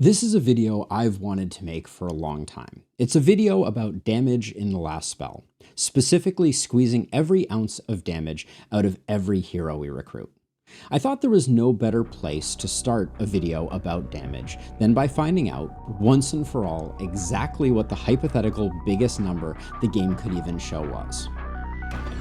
This is a video I've wanted to make for a long time. It's a video about damage in the last spell, specifically squeezing every ounce of damage out of every hero we recruit. I thought there was no better place to start a video about damage than by finding out, once and for all, exactly what the hypothetical biggest number the game could even show was.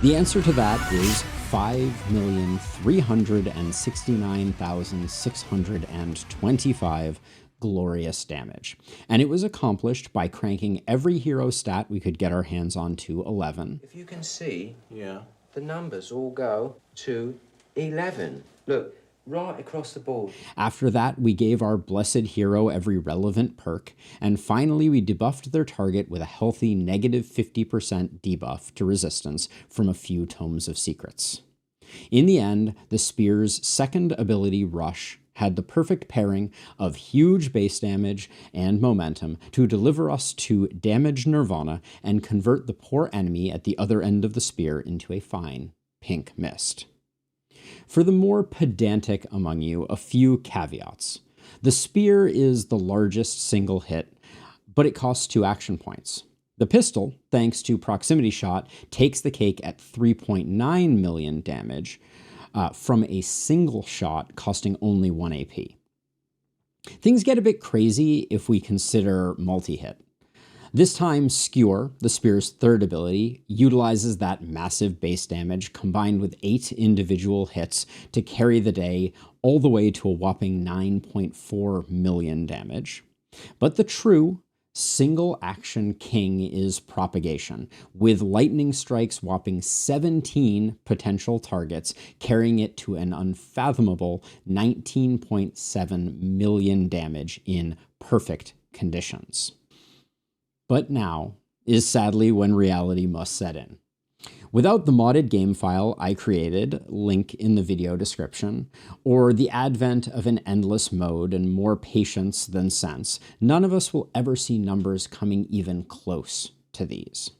The answer to that is 5,369,625 glorious damage. And it was accomplished by cranking every hero stat we could get our hands on to 11. If you can see, the numbers all go to 11. Look, right across the board. After that, we gave our blessed hero every relevant perk, and finally we debuffed their target with a healthy negative 50% debuff to resistance from a few tomes of secrets. In the end, the spear's second ability, Rush, had the perfect pairing of huge base damage and momentum to deliver us to damage nirvana and convert the poor enemy at the other end of the spear into a fine pink mist. For the more pedantic among you, a few caveats. The spear is the largest single hit, but it costs 2 action points. The pistol, thanks to proximity shot, takes the cake at 3.9 million damage, from a single shot costing only 1 AP. Things get a bit crazy if we consider multi-hit. This time, Skewer, the spear's third ability, utilizes that massive base damage combined with 8 individual hits to carry the day all the way to a whopping 9.4 million damage. But the true single action king is Propagation, with lightning strikes whopping 17 potential targets, carrying it to an unfathomable 19.7 million damage in perfect conditions. But now is sadly when reality must set in. Without the modded game file I created, link in the video description, or the advent of an endless mode and more patience than sense, none of us will ever see numbers coming even close to these.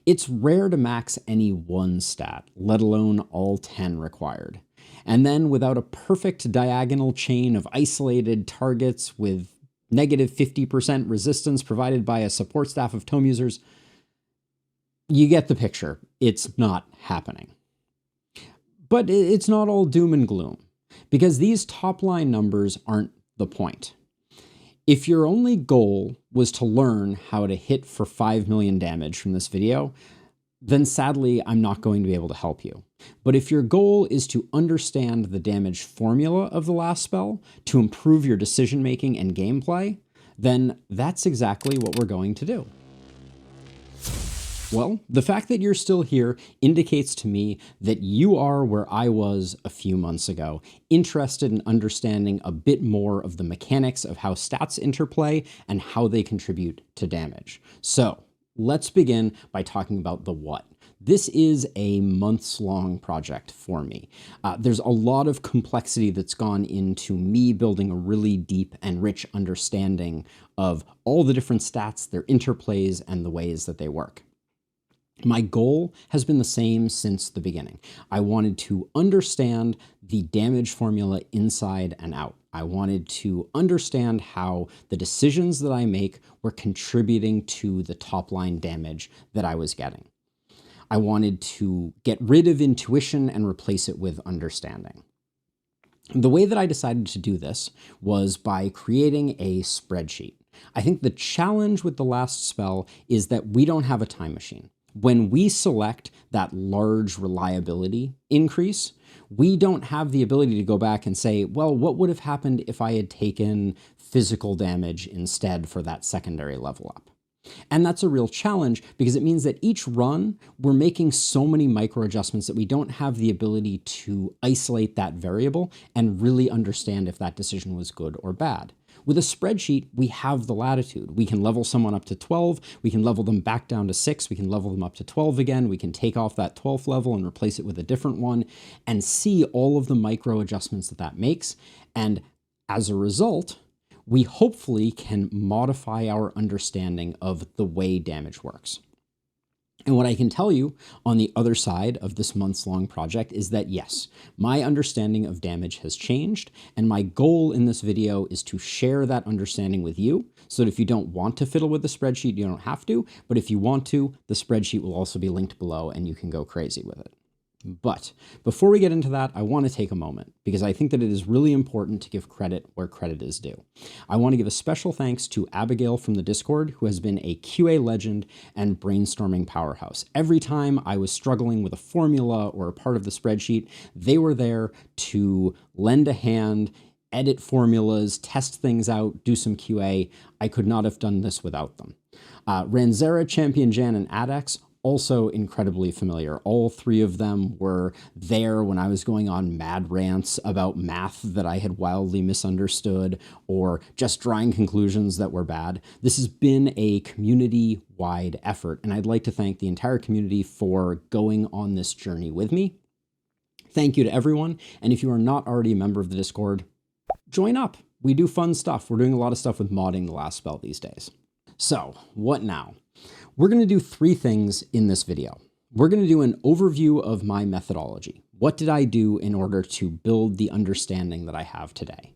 It's rare to max any one stat, let alone all 10 required. And then without a perfect diagonal chain of isolated targets with negative 50% resistance provided by a support staff of tome users, you get the picture. It's not happening. But it's not all doom and gloom, because these top-line numbers aren't the point. If your only goal was to learn how to hit for 5 million damage from this video, then sadly, I'm not going to be able to help you. But if your goal is to understand the damage formula of the last spell to improve your decision-making and gameplay, then that's exactly what we're going to do. Well, the fact that you're still here indicates to me that you are where I was a few months ago, interested in understanding a bit more of the mechanics of how stats interplay and how they contribute to damage. So let's begin by talking about the what. This is a months-long project for me. There's a lot of complexity that's gone into me building a really deep and rich understanding of all the different stats, their interplays, and the ways that they work. My goal has been the same since the beginning. I wanted to understand the damage formula inside and out. I wanted to understand how the decisions that I make were contributing to the top-line damage that I was getting. I wanted to get rid of intuition and replace it with understanding. The way that I decided to do this was by creating a spreadsheet. I think the challenge with the last spell is that we don't have a time machine. When we select that large reliability increase, we don't have the ability to go back and say, well, what would have happened if I had taken physical damage instead for that secondary level up? And that's a real challenge because it means that each run, we're making so many micro adjustments that we don't have the ability to isolate that variable and really understand if that decision was good or bad. With a spreadsheet, we have the latitude. We can level someone up to 12, we can level them back down to 6, we can level them up to 12 again, we can take off that 12th level and replace it with a different one, and see all of the micro adjustments that that makes. And as a result, we hopefully can modify our understanding of the way damage works. And what I can tell you on the other side of this months-long project is that yes, my understanding of damage has changed, and my goal in this video is to share that understanding with you, so that if you don't want to fiddle with the spreadsheet, you don't have to, but if you want to, the spreadsheet will also be linked below and you can go crazy with it. But before we get into that, I want to take a moment because I think that it is really important to give credit where credit is due. I want to give a special thanks to Abigail from the Discord, who has been a QA legend and brainstorming powerhouse. Every time I was struggling with a formula or a part of the spreadsheet, they were there to lend a hand, edit formulas, test things out, do some QA. I could not have done this without them. Ranzera, Champion Jan, and Adex, also incredibly familiar. All three of them were there when I was going on mad rants about math that I had wildly misunderstood or just drawing conclusions that were bad. This has been a community-wide effort, and I'd like to thank the entire community for going on this journey with me. Thank you to everyone, and if you are not already a member of the Discord, join up. We do fun stuff. We're doing a lot of stuff with modding the last spell these days. So, what now? We're going to do three things in this video. We're going to do an overview of my methodology. What did I do in order to build the understanding that I have today?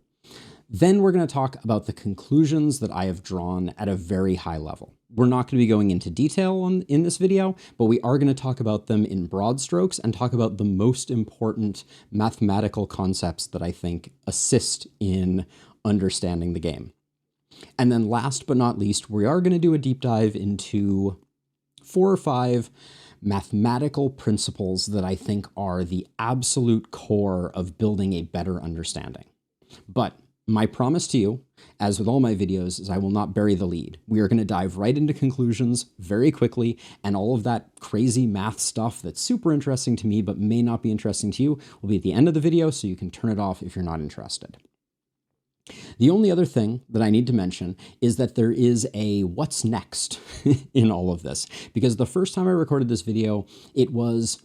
Then we're going to talk about the conclusions that I have drawn at a very high level. We're not going to be going into detail in this video, but we are going to talk about them in broad strokes and talk about the most important mathematical concepts that I think assist in understanding the game. And then last but not least, we are going to do a deep dive into 4 or 5 mathematical principles that I think are the absolute core of building a better understanding. But my promise to you, as with all my videos, is I will not bury the lead. We are going to dive right into conclusions very quickly, and all of that crazy math stuff that's super interesting to me but may not be interesting to you will be at the end of the video, so you can turn it off if you're not interested. The only other thing that I need to mention is that there is a what's next in all of this, because the first time I recorded this video, it was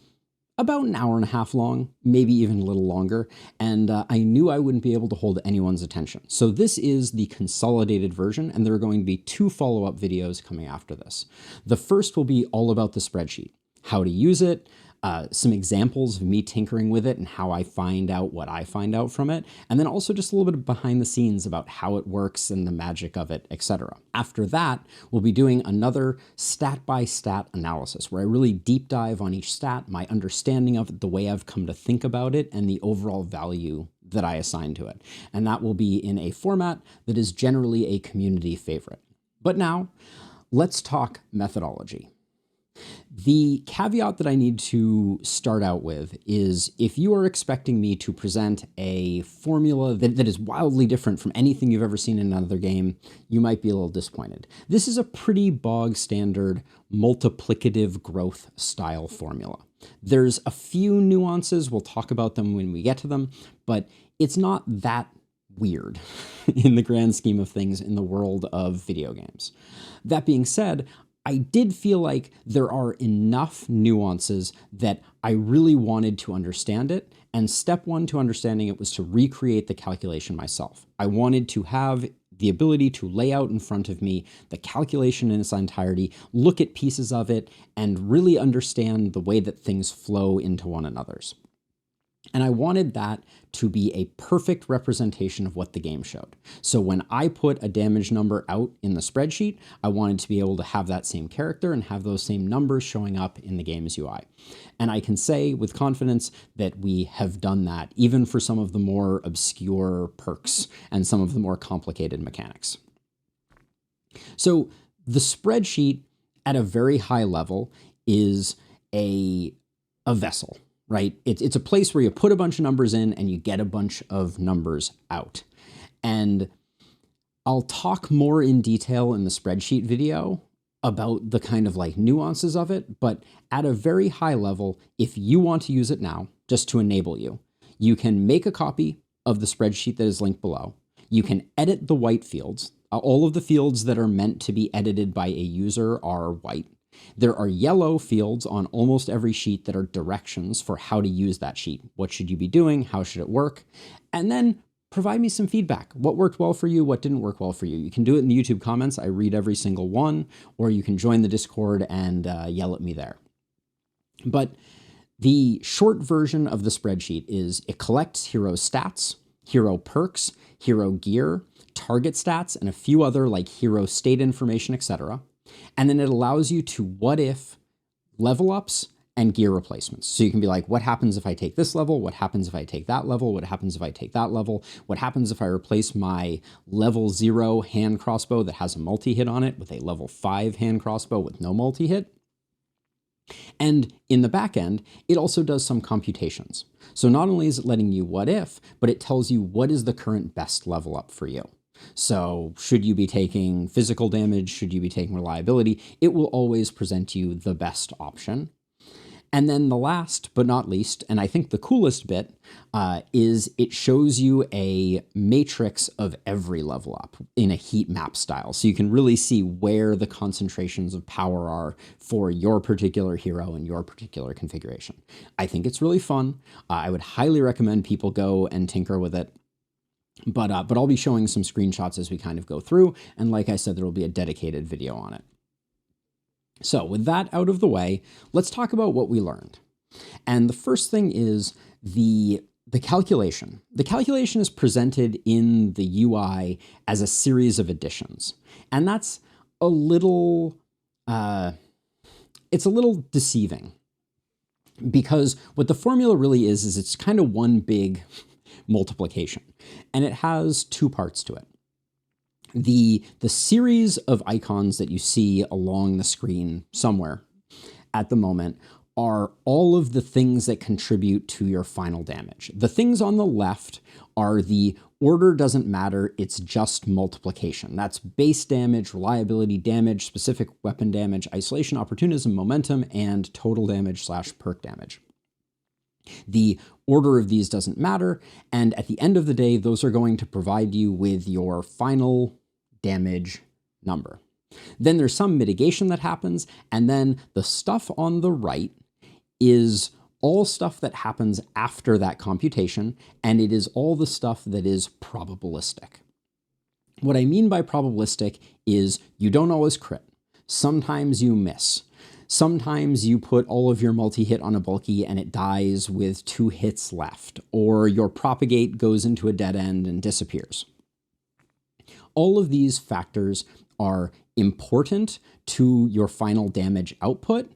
about an hour and a half long, maybe even a little longer, and I knew I wouldn't be able to hold anyone's attention. So this is the consolidated version, and there are going to be 2 follow-up videos coming after this. The first will be all about the spreadsheet, how to use it, some examples of me tinkering with it and how I find out what I find out from it, and then also just a little bit of behind the scenes about how it works and the magic of it, etc. After that, we'll be doing another stat-by-stat analysis where I really deep dive on each stat, my understanding of it, the way I've come to think about it, and the overall value that I assign to it. And that will be in a format that is generally a community favorite. But now, let's talk methodology. The caveat that I need to start out with is if you are expecting me to present a formula that is wildly different from anything you've ever seen in another game, you might be a little disappointed. This is a pretty bog standard multiplicative growth style formula. There's a few nuances, we'll talk about them when we get to them, but it's not that weird in the grand scheme of things in the world of video games. That being said, I did feel like there are enough nuances that I really wanted to understand it, and step 1 to understanding it was to recreate the calculation myself. I wanted to have the ability to lay out in front of me the calculation in its entirety, look at pieces of it, and really understand the way that things flow into one another's. And I wanted that to be a perfect representation of what the game showed. So when I put a damage number out in the spreadsheet, I wanted to be able to have that same character and have those same numbers showing up in the game's UI. And I can say with confidence that we have done that, even for some of the more obscure perks and some of the more complicated mechanics. So the spreadsheet at a very high level is a vessel. Right? It's a place where you put a bunch of numbers in and you get a bunch of numbers out. And I'll talk more in detail in the spreadsheet video about the kind of like nuances of it, but at a very high level, if you want to use it now, just to enable you, you can make a copy of the spreadsheet that is linked below. You can edit the white fields. All of the fields that are meant to be edited by a user are white. There are yellow fields on almost every sheet that are directions for how to use that sheet. What should you be doing? How should it work? And then provide me some feedback. What worked well for you? What didn't work well for you? You can do it in the YouTube comments. I read every single one, or you can join the Discord and yell at me there. But the short version of the spreadsheet is it collects hero stats, hero perks, hero gear, target stats, and a few other like hero state information, etc. And then it allows you to what if level ups and gear replacements. So you can be like, what happens if I take this level? What happens if I take that level? What happens if I take that level? What happens if I replace my level 0 hand crossbow that has a multi-hit on it with a level 5 hand crossbow with no multi-hit? And in the back end, it also does some computations. So not only is it letting you what if, but it tells you what is the current best level up for you. So should you be taking physical damage? Should you be taking reliability? It will always present you the best option. And then the last but not least, and I think the coolest bit, is it shows you a matrix of every level up in a heat map style. So you can really see where the concentrations of power are for your particular hero and your particular configuration. I think it's really fun. I would highly recommend people go and tinker with it. But I'll be showing some screenshots as we kind of go through. And like I said, there will be a dedicated video on it. So with that out of the way, let's talk about what we learned. And the first thing is the calculation. The calculation is presented in the UI as a series of additions. And that's a little, it's a little deceiving, because what the formula really is it's kind of one big multiplication, and it has two parts to it. The series of icons that you see along the screen somewhere at the moment are all of the things that contribute to your final damage. The things on the left are the order doesn't matter, it's just multiplication. That's base damage, reliability damage, specific weapon damage, isolation, opportunism, momentum, and total damage / perk damage. The order of these doesn't matter, and at the end of the day, those are going to provide you with your final damage number. Then there's some mitigation that happens, and then the stuff on the right is all stuff that happens after that computation, and it is all the stuff that is probabilistic. What I mean by probabilistic is you don't always crit. Sometimes you miss. Sometimes you put all of your multi-hit on a bulky and it dies with 2 hits left, or your propagate goes into a dead end and disappears. All of these factors are important to your final damage output,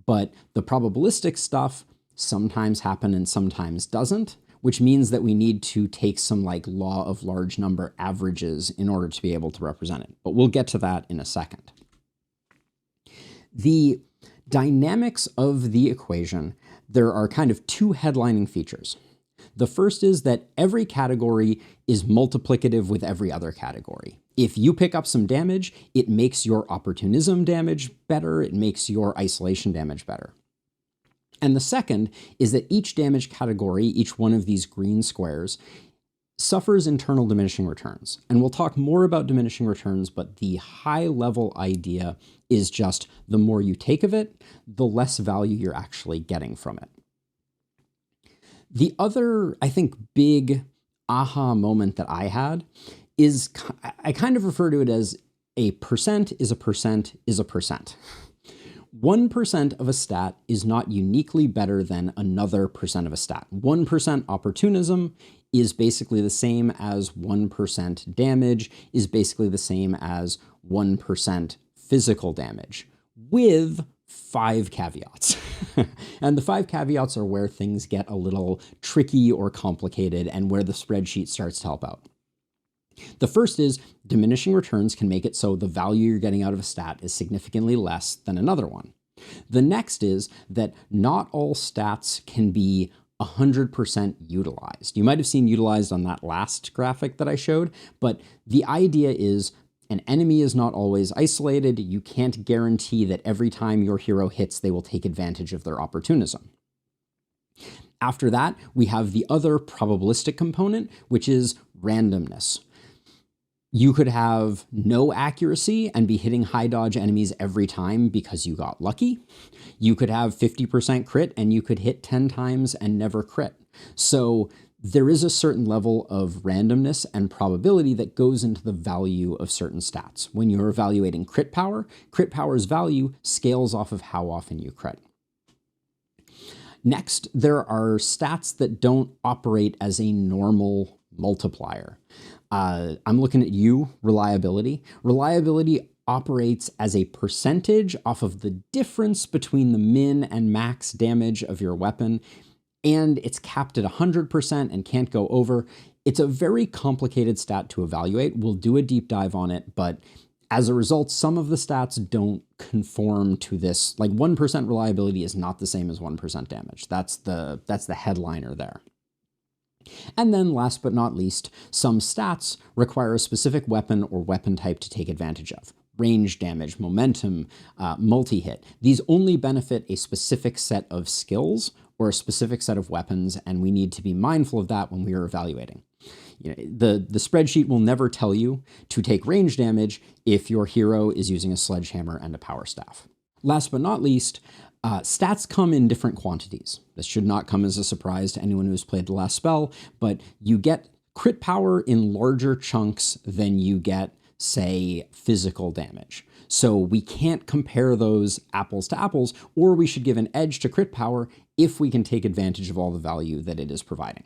but the probabilistic stuff sometimes happen and sometimes doesn't, which means that we need to take some like law of large number averages in order to be able to represent it. But we'll get to that in a second. The dynamics of the equation, there are kind of 2 headlining features. The first is that every category is multiplicative with every other category. If you pick up some damage, it makes your opportunism damage better, it makes your isolation damage better. And the second is that each damage category, each one of these green squares, suffers internal diminishing returns. And we'll talk more about diminishing returns, but the high level idea is just the more you take of it, the less value you're actually getting from it. The other, I think, big aha moment that I had is, I kind of refer to it as a percent is a percent is a percent. 1% of a stat is not uniquely better than another percent of a stat. 1% opportunism is basically the same as 1% damage, is basically the same as 1% physical damage, with 5 caveats. And the 5 caveats are where things get a little tricky or complicated and where the spreadsheet starts to help out. The first is diminishing returns can make it so the value you're getting out of a stat is significantly less than another one. The next is that not all stats can be 100% utilized. You might have seen utilized on that last graphic that I showed, but the idea is an enemy is not always isolated. You can't guarantee that every time your hero hits, they will take advantage of their opportunism. After that, we have the other probabilistic component, which is randomness. You could have no accuracy and be hitting high dodge enemies every time because you got lucky. You could have 50% crit and you could hit 10 times and never crit. So there is a certain level of randomness and probability that goes into the value of certain stats. When you're evaluating crit power's value scales off of how often you crit. Next, there are stats that don't operate as a normal multiplier. I'm looking at you, reliability. Reliability operates as a percentage off of the difference between the min and max damage of your weapon, and it's capped at 100% and can't go over. It's a very complicated stat to evaluate. We'll do a deep dive on it, but as a result, some of the stats don't conform to this. Like 1% reliability is not the same as 1% damage. That's the headliner there. And then last but not least, some stats require a specific weapon or weapon type to take advantage of. Range damage, momentum, multi-hit. These only benefit a specific set of skills or a specific set of weapons, and we need to be mindful of that when we are evaluating. You know, the spreadsheet will never tell you to take range damage if your hero is using a sledgehammer and a power staff. Last but not least, stats come in different quantities. This should not come as a surprise to anyone who's played the last spell, but you get crit power in larger chunks than you get, say, physical damage. So we can't compare those apples to apples, or we should give an edge to crit power if we can take advantage of all the value that it is providing.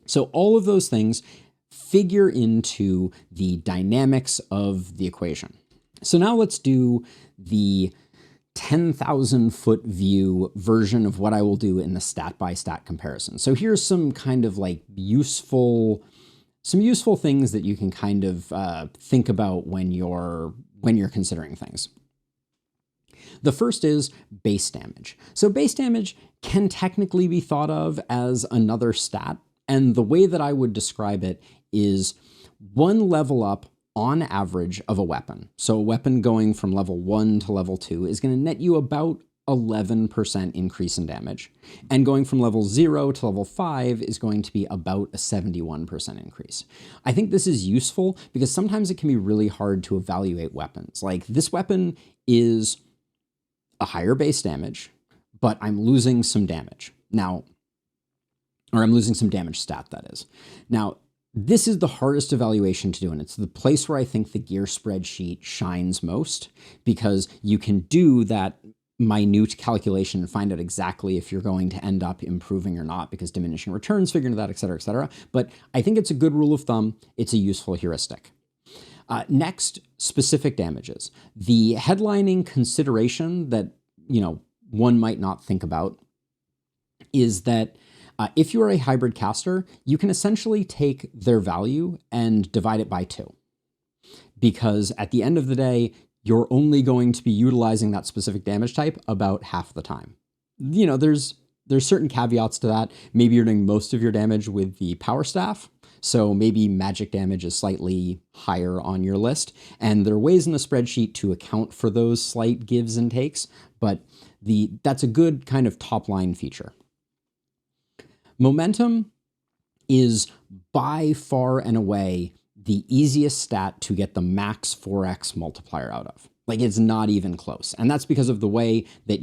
So all of those things figure into the dynamics of the equation. So now let's do the 10,000 foot view version of what I will do in the stat by stat comparison. So here's some kind of like useful things that you can kind of think about when you're considering things. The first is base damage. So base damage can technically be thought of as another stat, and the way that I would describe it is one level up on average of a weapon. So a weapon going from level 1 to level 2 is going to net you about 11% increase in damage. And going from level 0 to level 5 is going to be about a 71% increase. I think this is useful because sometimes it can be really hard to evaluate weapons. Like this weapon is a higher base damage, but I'm losing some damage. Now, or I'm losing some damage stat, that is. Now, this is the hardest evaluation to do, and it's the place where I think the gear spreadsheet shines most, because you can do that minute calculation and find out exactly if you're going to end up improving or not, because diminishing returns figure into that, et cetera, et cetera. But I think it's a good rule of thumb. It's a useful heuristic. Next, specific damages. The headlining consideration that, one might not think about is that if you are a hybrid caster, you can essentially take their value and divide it by 2. Because at the end of the day, you're only going to be utilizing that specific damage type about half the time. There's certain caveats to that. Maybe you're doing most of your damage with the power staff, so maybe magic damage is slightly higher on your list. And there are ways in the spreadsheet to account for those slight gives and takes, but that's a good kind of top line feature. Momentum is by far and away the easiest stat to get the max 4x multiplier out of. Like, it's not even close. And that's because of the way that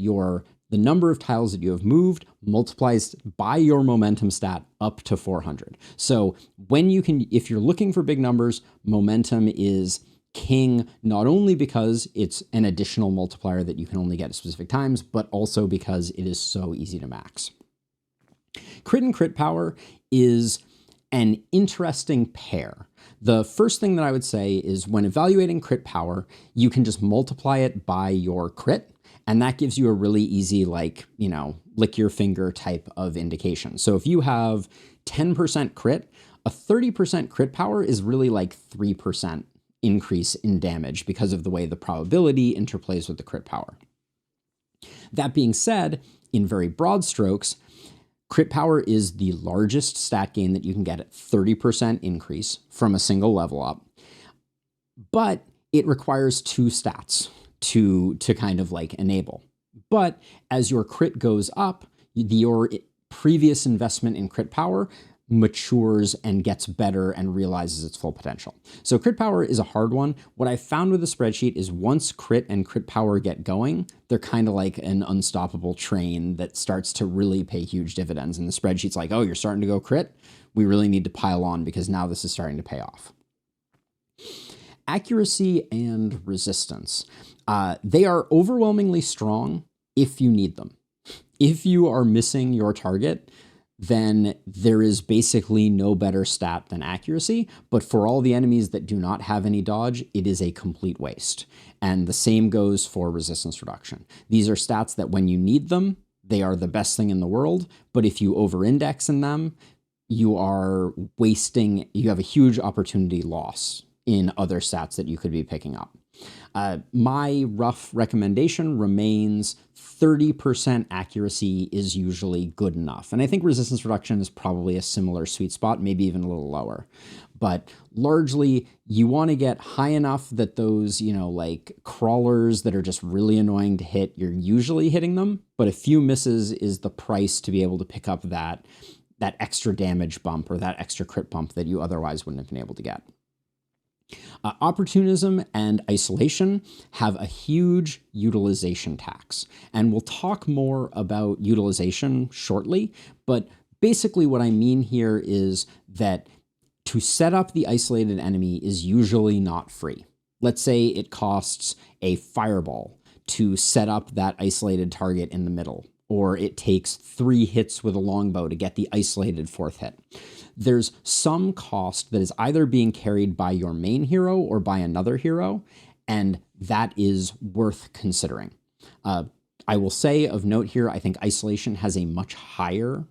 the number of tiles that you have moved multiplies by your momentum stat up to 400. So if you're looking for big numbers, momentum is king, not only because it's an additional multiplier that you can only get at specific times, but also because it is so easy to max. Crit and crit power is an interesting pair. The first thing that I would say is when evaluating crit power, you can just multiply it by your crit, and that gives you a really easy, lick your finger type of indication. So if you have 10% crit, a 30% crit power is really like 3% increase in damage because of the way the probability interplays with the crit power. That being said, in very broad strokes, crit power is the largest stat gain that you can get at 30% increase from a single level up, but it requires 2 stats to kind of enable. But as your crit goes up, your previous investment in crit power matures and gets better and realizes its full potential. So crit power is a hard one. What I found with the spreadsheet is once crit and crit power get going, they're kind of like an unstoppable train that starts to really pay huge dividends. And the spreadsheet's like, oh, you're starting to go crit? We really need to pile on because now this is starting to pay off. Accuracy and resistance. They are overwhelmingly strong if you need them. If you are missing your target, then there is basically no better stat than accuracy. But for all the enemies that do not have any dodge, it is a complete waste. And the same goes for resistance reduction. These are stats that when you need them, they are the best thing in the world. But if you over-index in them, you are wasting, you have a huge opportunity loss in other stats that you could be picking up. My rough recommendation remains 30% accuracy is usually good enough. And I think resistance reduction is probably a similar sweet spot, maybe even a little lower. But largely, you want to get high enough that those, like crawlers that are just really annoying to hit, you're usually hitting them. But a few misses is the price to be able to pick up that extra damage bump or that extra crit bump that you otherwise wouldn't have been able to get. Opportunism and isolation have a huge utilization tax, and we'll talk more about utilization shortly, but basically what I mean here is that to set up the isolated enemy is usually not free. Let's say it costs a fireball to set up that isolated target in the middle, or it takes 3 hits with a longbow to get the isolated 4th hit. There's some cost that is either being carried by your main hero or by another hero, and that is worth considering. I will say of note here, I think isolation has a much higher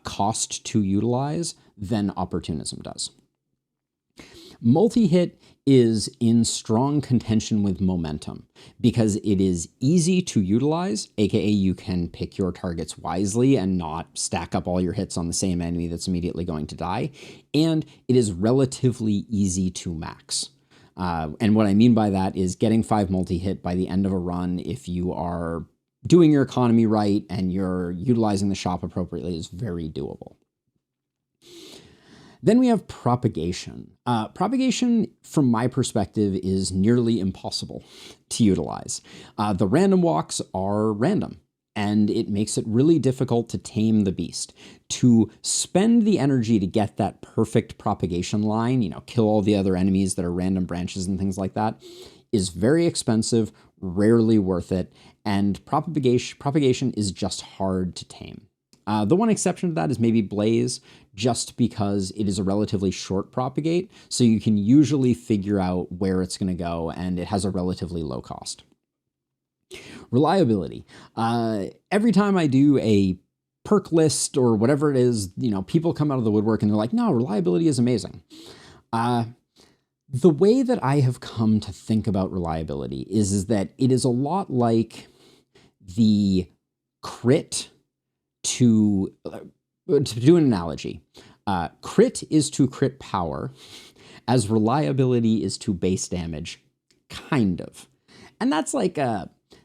cost to utilize than opportunism does. Multi-hit is in strong contention with momentum because it is easy to utilize, aka you can pick your targets wisely and not stack up all your hits on the same enemy that's immediately going to die, and it is relatively easy to max. And what I mean by that is getting 5 multi-hit by the end of a run if you are doing your economy right and you're utilizing the shop appropriately is very doable. Then we have propagation. Propagation, from my perspective, is nearly impossible to utilize. The random walks are random, and it makes it really difficult to tame the beast. To spend the energy to get that perfect propagation line, kill all the other enemies that are random branches and things like that, is very expensive, rarely worth it, and propagation is just hard to tame. The one exception to that is maybe Blaze, just because it is a relatively short propagate, so you can usually figure out where it's going to go, and it has a relatively low cost. Reliability. Every time I do a perk list or whatever it is, people come out of the woodwork and they're like, no, reliability is amazing. The way that I have come to think about reliability is that it is a lot like the crit to do an analogy. Crit is to crit power as reliability is to base damage, kind of. And that's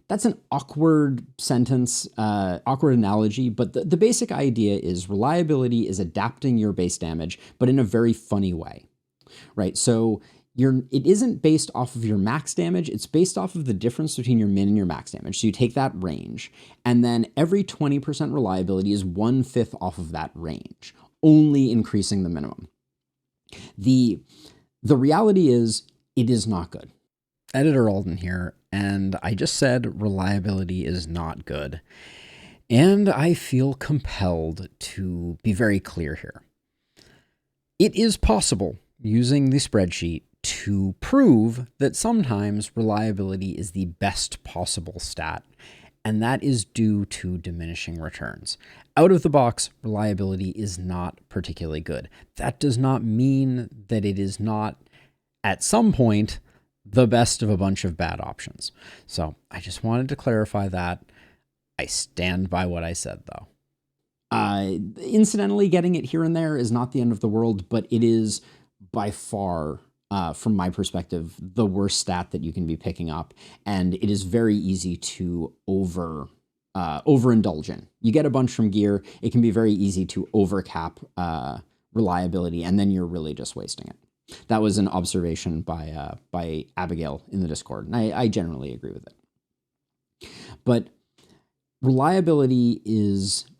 that's an awkward sentence, awkward analogy, but the basic idea is reliability is adapting your base damage, but in a very funny way, right? So it isn't based off of your max damage, it's based off of the difference between your min and your max damage. So you take that range, and then every 20% reliability is 1/5 off of that range, only increasing the minimum. The reality is, it is not good. Editor Alden here, and I just said reliability is not good. And I feel compelled to be very clear here. It is possible, using the spreadsheet, to prove that sometimes reliability is the best possible stat, and that is due to diminishing returns. Out of the box, reliability is not particularly good. That does not mean that it is not, at some point, the best of a bunch of bad options. So I just wanted to clarify that. I stand by what I said, though. Incidentally, getting it here and there is not the end of the world, but it is by far, from my perspective, the worst stat that you can be picking up, and it is very easy to overindulge in. You get a bunch from gear, it can be very easy to overcap reliability, and then you're really just wasting it. That was an observation by Abigail in the Discord, and I generally agree with it. But reliability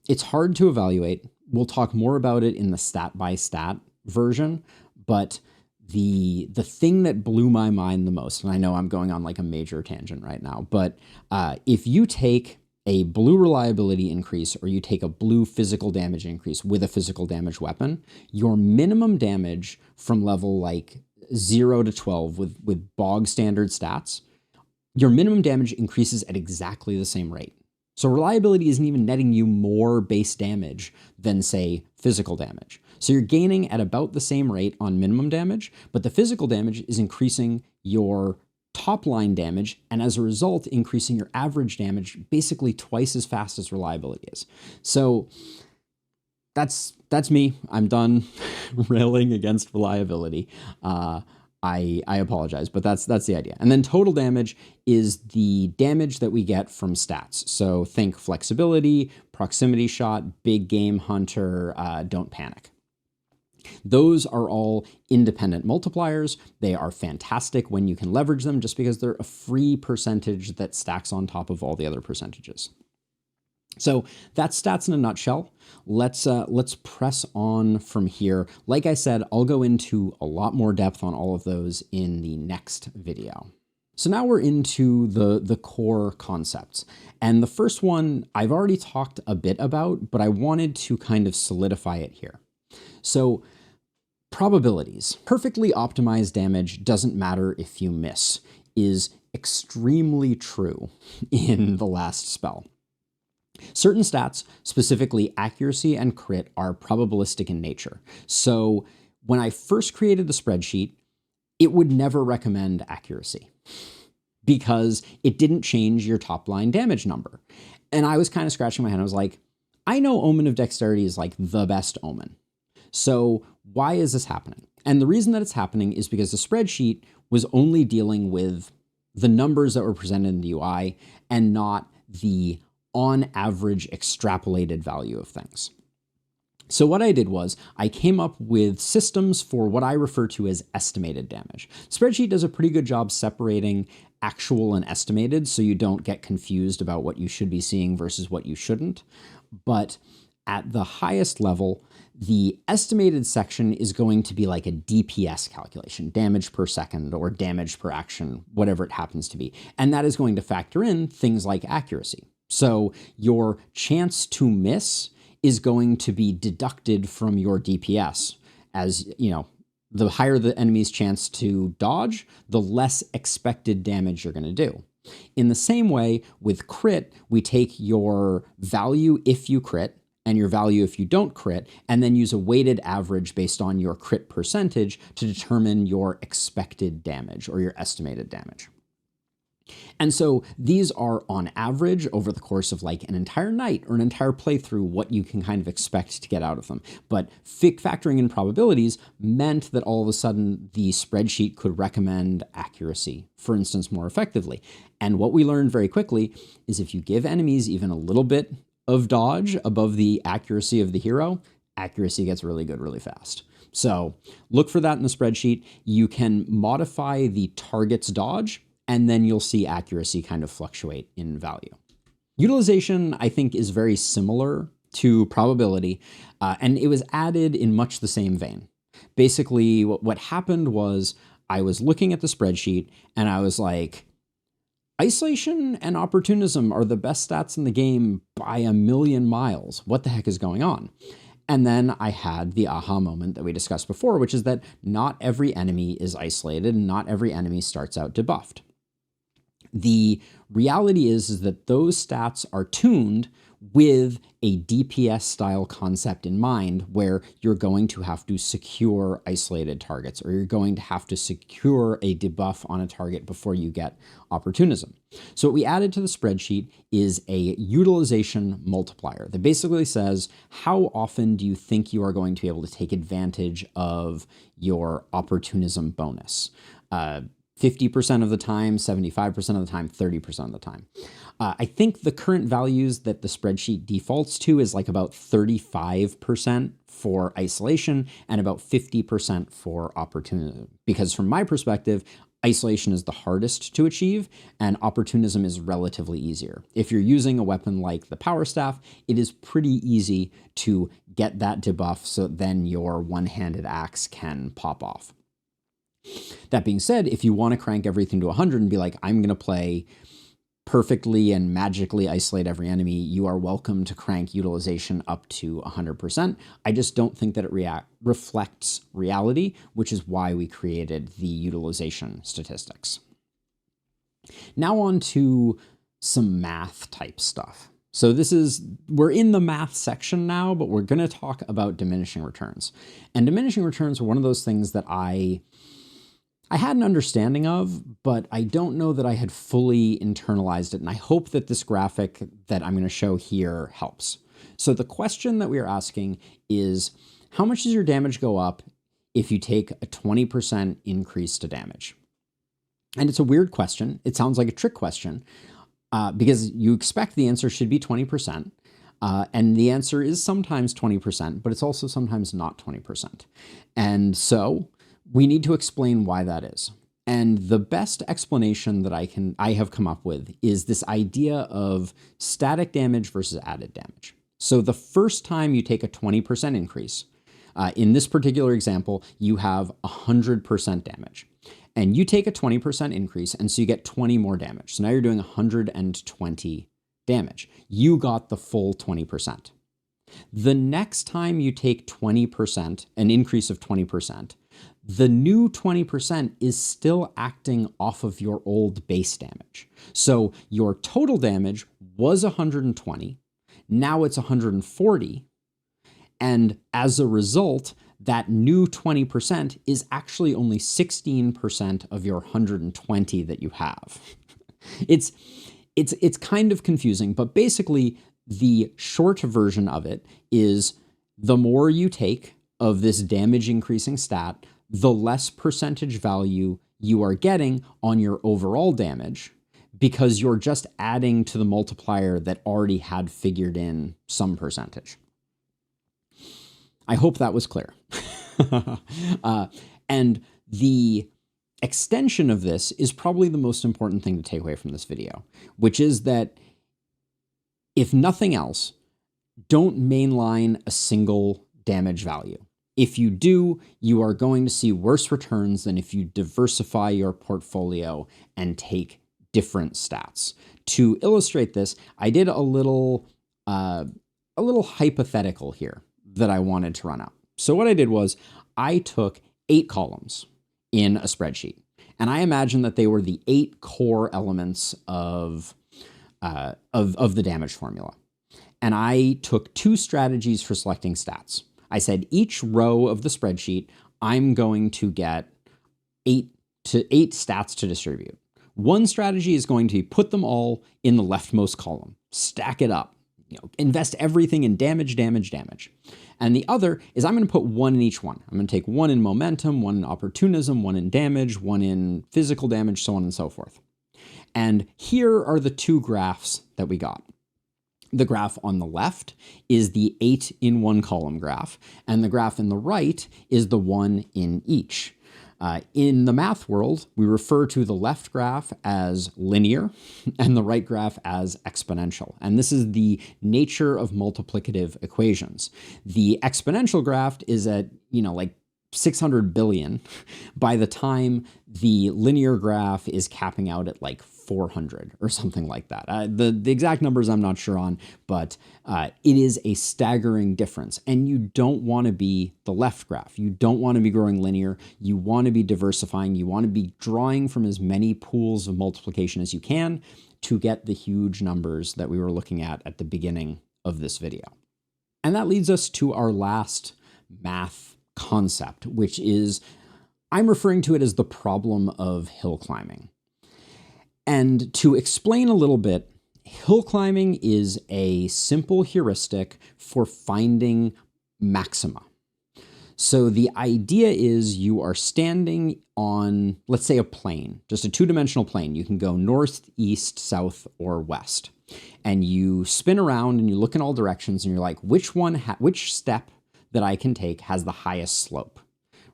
it's hard to evaluate. We'll talk more about it in the stat by stat version, but the thing that blew my mind the most, and I know I'm going on like a major tangent right now, but if you take a blue reliability increase or you take a blue physical damage increase with a physical damage weapon, your minimum damage from level like 0 to 12 with bog standard stats, your minimum damage increases at exactly the same rate. So reliability isn't even netting you more base damage than, say, physical damage. So you're gaining at about the same rate on minimum damage, but the physical damage is increasing your top line damage, and as a result, increasing your average damage basically twice as fast as reliability is. So that's me. I'm done railing against reliability. I apologize, but that's the idea. And then total damage is the damage that we get from stats. So think flexibility, proximity shot, big game hunter, don't panic. Those are all independent multipliers. They are fantastic when you can leverage them just because they're a free percentage that stacks on top of all the other percentages. So that's stats in a nutshell. Let's press on from here. Like I said, I'll go into a lot more depth on all of those in the next video. So now we're into the core concepts. And the first one I've already talked a bit about, but I wanted to kind of solidify it here. So probabilities. Perfectly optimized damage doesn't matter if you miss is extremely true in the last spell. Certain stats, specifically accuracy and crit, are probabilistic in nature. So when I first created the spreadsheet, it would never recommend accuracy because it didn't change your top line damage number. And I was kind of scratching my head. I was like, I know Omen of Dexterity is like the best omen. So why is this happening? And the reason that it's happening is because the spreadsheet was only dealing with the numbers that were presented in the UI and not the on average extrapolated value of things. So what I did was I came up with systems for what I refer to as estimated damage. Spreadsheet does a pretty good job separating actual and estimated so you don't get confused about what you should be seeing versus what you shouldn't. But at the highest level, the estimated section is going to be like a DPS calculation, damage per second or damage per action, whatever it happens to be. And that is going to factor in things like accuracy. So your chance to miss is going to be deducted from your DPS. As you know, the higher the enemy's chance to dodge, the less expected damage you're going to do. In the same way, with crit, we take your value if you crit and your value if you don't crit, and then use a weighted average based on your crit percentage to determine your expected damage or your estimated damage. And so these are on average over the course of like an entire night or an entire playthrough what you can kind of expect to get out of them. But factoring in probabilities meant that all of a sudden the spreadsheet could recommend accuracy, for instance, more effectively. And what we learned very quickly is if you give enemies even a little bit of dodge above the accuracy of the hero, accuracy gets really good really fast. So look for that in the spreadsheet. You can modify the target's dodge, and then you'll see accuracy kind of fluctuate in value. Utilization, I think, is very similar to probability, and it was added in much the same vein. Basically, what happened was I was looking at the spreadsheet, and I was like, isolation and opportunism are the best stats in the game by a million miles. What the heck is going on? And then I had the aha moment that we discussed before, which is that not every enemy is isolated and not every enemy starts out debuffed. The reality is that those stats are tuned with a DPS style concept in mind where you're going to have to secure isolated targets or you're going to have to secure a debuff on a target before you get opportunism. So what we added to the spreadsheet is a utilization multiplier that basically says how often do you think you are going to be able to take advantage of your opportunism bonus. 50% of the time, 75% of the time, 30% of the time. I think the current values that the spreadsheet defaults to is like about 35% for isolation and about 50% for opportunism. Because from my perspective, isolation is the hardest to achieve and opportunism is relatively easier. If you're using a weapon like the power staff, it is pretty easy to get that debuff so then your one-handed axe can pop off. That being said, if you want to crank everything to 100 and be like, I'm going to play perfectly and magically isolate every enemy, you are welcome to crank utilization up to 100%. I just don't think that it reflects reality, which is why we created the utilization statistics. Now on to some math type stuff. So we're in the math section now, but we're going to talk about diminishing returns. And diminishing returns are one of those things that I had an understanding of, but I don't know that I had fully internalized it, and I hope that this graphic that I'm going to show here helps. So the question that we are asking is, how much does your damage go up if you take a 20% increase to damage? And it's a weird question. It sounds like a trick question because you expect the answer should be 20%. And the answer is sometimes 20%, but it's also sometimes not 20%. And so we need to explain why that is. And the best explanation that I have come up with is this idea of static damage versus added damage. So the first time you take a 20% increase, in this particular example, you have 100% damage. And you take a 20% increase, and so you get 20 more damage. So now you're doing 120 damage. You got the full 20%. The next time you take 20%, an increase of 20%, the new 20% is still acting off of your old base damage. So your total damage was 120, now it's 140, and as a result, that new 20% is actually only 16% of your 120 that you have. It's kind of confusing, but basically the short version of it is the more you take of this damage increasing stat, the less percentage value you are getting on your overall damage because you're just adding to the multiplier that already had figured in some percentage. I hope that was clear. And the extension of this is probably the most important thing to take away from this video, which is that if nothing else, don't mainline a single damage value. If you do, you are going to see worse returns than if you diversify your portfolio and take different stats. To illustrate this, I did a little hypothetical here that I wanted to run out. So what I did was I took 8 columns in a spreadsheet, and I imagined that they were the 8 core elements of the damage formula. And I took 2 strategies for selecting stats. I said each row of the spreadsheet, I'm going to get 8 stats to distribute. One strategy is going to be put them all in the leftmost column, stack it up, invest everything in damage, damage, damage. And the other is I'm going to put 1 in each one. I'm going to take 1 in momentum, 1 in opportunism, 1 in damage, 1 in physical damage, so on and so forth. And here are the 2 graphs that we got. The graph on the left is the 8 in 1 column graph, and the graph in the right is the 1 in each. In the math world, we refer to the left graph as linear and the right graph as exponential. And this is the nature of multiplicative equations. The exponential graph is at, like 600 billion by the time the linear graph is capping out at like 400 or something like that. The exact numbers I'm not sure on, but it is a staggering difference. And you don't want to be the left graph. You don't want to be growing linear. You want to be diversifying. You want to be drawing from as many pools of multiplication as you can to get the huge numbers that we were looking at the beginning of this video. And that leads us to our last math concept, which is, I'm referring to it as the problem of hill climbing. And to explain a little bit, hill climbing is a simple heuristic for finding maxima. So the idea is you are standing on, let's say, a plane, just a two-dimensional plane. You can go north, east, south, or west. And you spin around and you look in all directions and you're like, which step that I can take has the highest slope,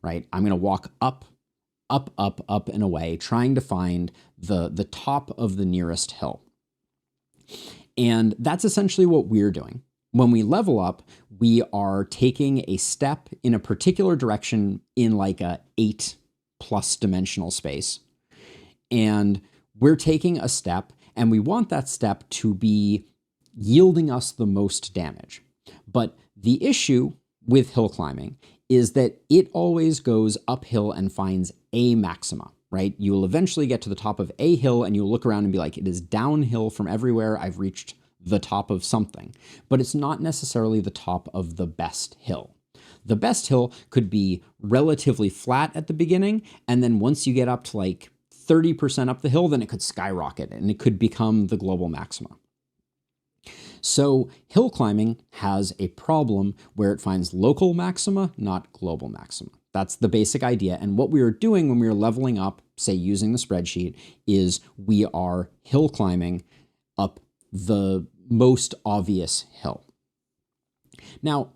right? I'm going to walk up, up, up, up and away, trying to find the top of the nearest hill. And that's essentially what we're doing. When we level up, we are taking a step in a particular direction in like a 8+ dimensional space. And we're taking a step, and we want that step to be yielding us the most damage. But the issue with hill climbing is that it always goes uphill and finds a maxima, right? You will eventually get to the top of a hill and you'll look around and be like, it is downhill from everywhere. I've reached the top of something, but it's not necessarily the top of the best hill. The best hill could be relatively flat at the beginning, and then once you get up to like 30% up the hill, then it could skyrocket and it could become the global maxima. So hill climbing has a problem where it finds local maxima, not global maxima. That's the basic idea. And what we are doing when we are leveling up, say using the spreadsheet, is we are hill climbing up the most obvious hill. Now,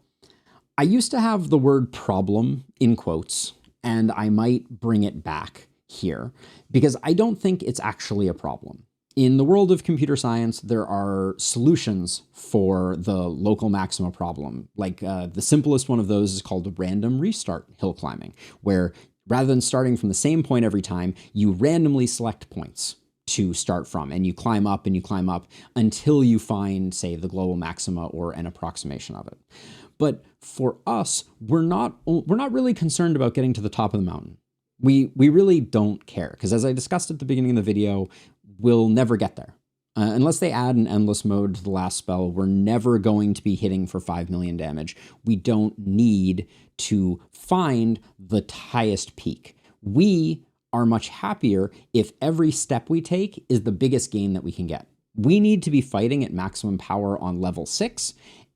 I used to have the word problem in quotes, and I might bring it back here because I don't think it's actually a problem. In the world of computer science, there are solutions for the local maxima problem. Like the simplest one of those is called random restart hill climbing, where rather than starting from the same point every time, you randomly select points to start from, and you climb up until you find, say, the global maxima or an approximation of it. But for us, we're not really concerned about getting to the top of the mountain. We really don't care, because as I discussed at the beginning of the video, we'll never get there. Unless they add an endless mode to the last spell, we're never going to be hitting for 5 million damage. We don't need to find the highest peak. We are much happier if every step we take is the biggest gain that we can get. We need to be fighting at maximum power on level 6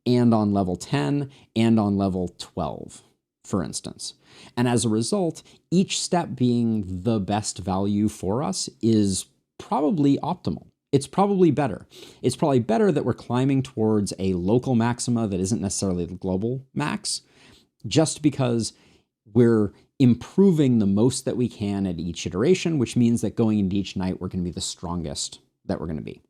and on level 10 and on level 12, for instance. And as a result, each step being the best value for us is probably optimal. It's probably better. It's probably better that we're climbing towards a local maxima that isn't necessarily the global max, just because we're improving the most that we can at each iteration, which means that going into each night, we're going to be the strongest that we're going to be.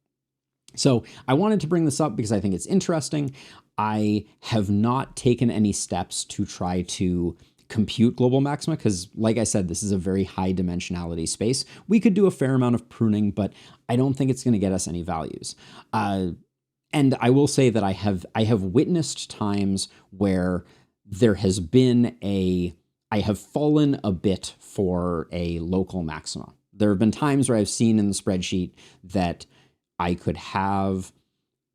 So I wanted to bring this up because I think it's interesting. I have not taken any steps to try to compute global maxima because, like I said, this is a very high dimensionality space. We could do a fair amount of pruning, but I don't think it's going to get us any values. And I will say that I have witnessed times where there has been I have fallen a bit for a local maxima. There have been times where I've seen in the spreadsheet that I could have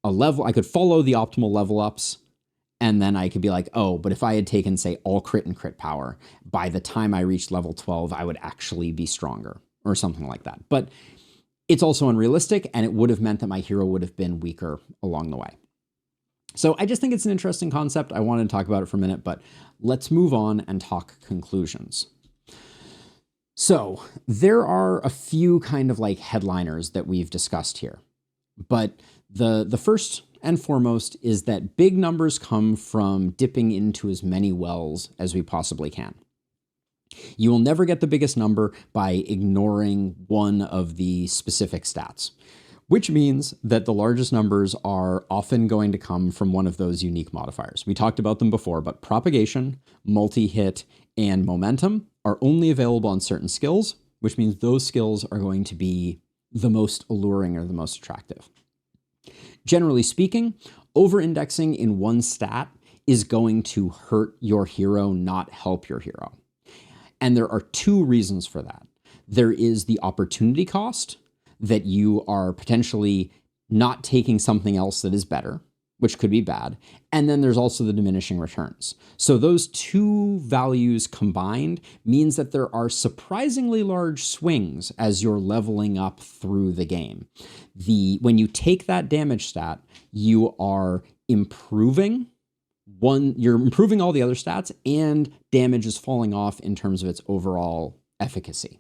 a level, I could follow the optimal level ups, and then I could be like, oh, but if I had taken, say, all crit and crit power, by the time I reached level 12, I would actually be stronger or something like that. But it's also unrealistic, and it would have meant that my hero would have been weaker along the way. So I just think it's an interesting concept. I wanted to talk about it for a minute, but let's move on and talk conclusions. So there are a few kind of like headliners that we've discussed here, but the first and foremost is that big numbers come from dipping into as many wells as we possibly can. You will never get the biggest number by ignoring one of the specific stats, which means that the largest numbers are often going to come from one of those unique modifiers. We talked about them before, but propagation, multi-hit, and momentum are only available on certain skills, which means those skills are going to be the most alluring or the most attractive. Generally speaking, over-indexing in one stat is going to hurt your hero, not help your hero. And there are two reasons for that. There is the opportunity cost, that you are potentially not taking something else that is better, which could be bad. And then there's also the diminishing returns. So those two values combined means that there are surprisingly large swings as you're leveling up through the game. When you take that damage stat, you are improving you're improving all the other stats and damage is falling off in terms of its overall efficacy.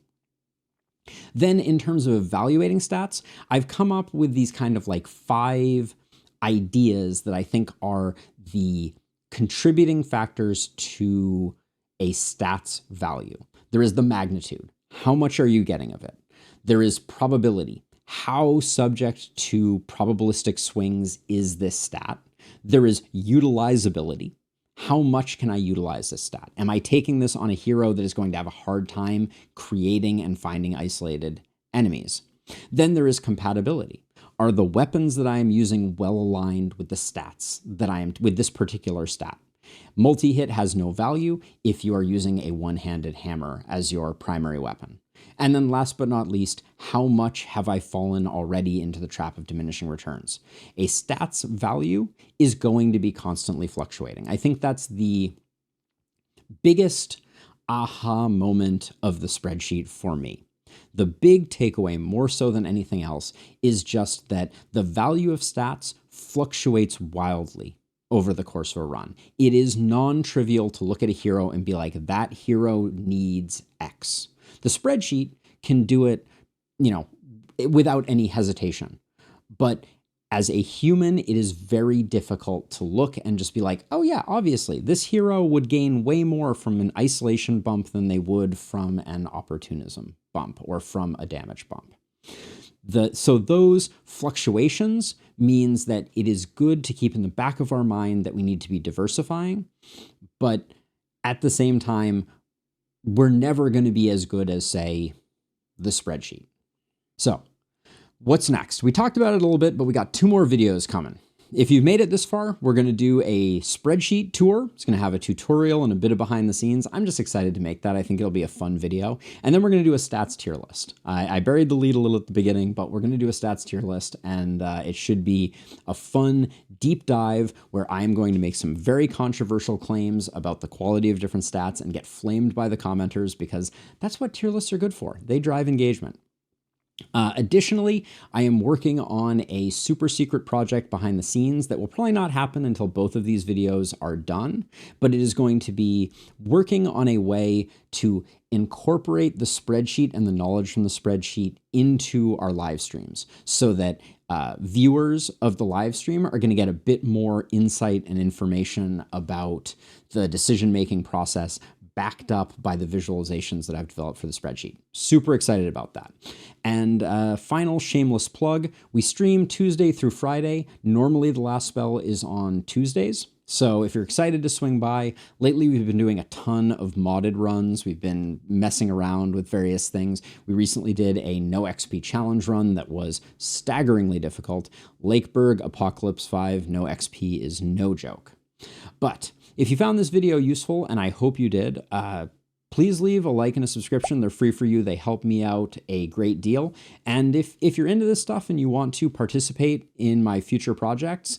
Then in terms of evaluating stats, I've come up with these kind of like 5 ideas that I think are the contributing factors to a stats value. There is the magnitude. How much are you getting of it? There is probability. How subject to probabilistic swings is this stat? There is utilizability. How much can I utilize this stat? Am I taking this on a hero that is going to have a hard time creating and finding isolated enemies? Then there is compatibility. Are the weapons that I am using well aligned with the stats that with this particular stat? Multi-hit has no value if you are using a one-handed hammer as your primary weapon. And then last but not least, how much have I fallen already into the trap of diminishing returns? A stats value is going to be constantly fluctuating. I think that's the biggest aha moment of the spreadsheet for me. The big takeaway, more so than anything else, is just that the value of stats fluctuates wildly over the course of a run. It is non-trivial to look at a hero and be like, that hero needs X. The spreadsheet can do it, without any hesitation. But as a human, it is very difficult to look and just be like, oh yeah, obviously, this hero would gain way more from an isolation bump than they would from an opportunism bump or from a damage bump. So those fluctuations means that it is good to keep in the back of our mind that we need to be diversifying, but at the same time, we're never going to be as good as, say, the spreadsheet. So what's next? We talked about it a little bit, but we got 2 more videos coming. If you've made it this far, we're going to do a spreadsheet tour. It's going to have a tutorial and a bit of behind the scenes. I'm just excited to make that. I think it'll be a fun video. And then we're going to do a stats tier list. I buried the lead a little at the beginning, but we're going to do a stats tier list, and it should be a fun deep dive where I'm going to make some very controversial claims about the quality of different stats and get flamed by the commenters, because that's what tier lists are good for. They drive engagement. Additionally, I am working on a super secret project behind the scenes that will probably not happen until both of these videos are done, but it is going to be working on a way to incorporate the spreadsheet and the knowledge from the spreadsheet into our live streams so that viewers of the live stream are going to get a bit more insight and information about the decision-making process backed up by the visualizations that I've developed for the spreadsheet. Super excited about that. And final shameless plug, we stream Tuesday through Friday. Normally the last spell is on Tuesdays. So if you're excited to swing by, lately we've been doing a ton of modded runs. We've been messing around with various things. We recently did a no XP challenge run that was staggeringly difficult. Lakeburg Apocalypse 5 no XP is no joke. But if you found this video useful, and I hope you did, please leave a like and a subscription. They're free for you. They help me out a great deal. And if you're into this stuff and you want to participate in my future projects,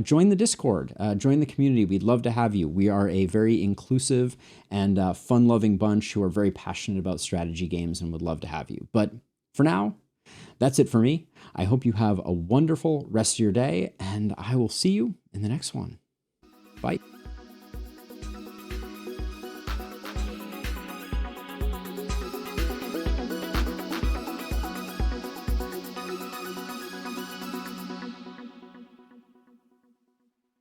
join the Discord, join the community. We'd love to have you. We are a very inclusive and fun-loving bunch who are very passionate about strategy games and would love to have you. But for now, that's it for me. I hope you have a wonderful rest of your day, and I will see you in the next one. Bye.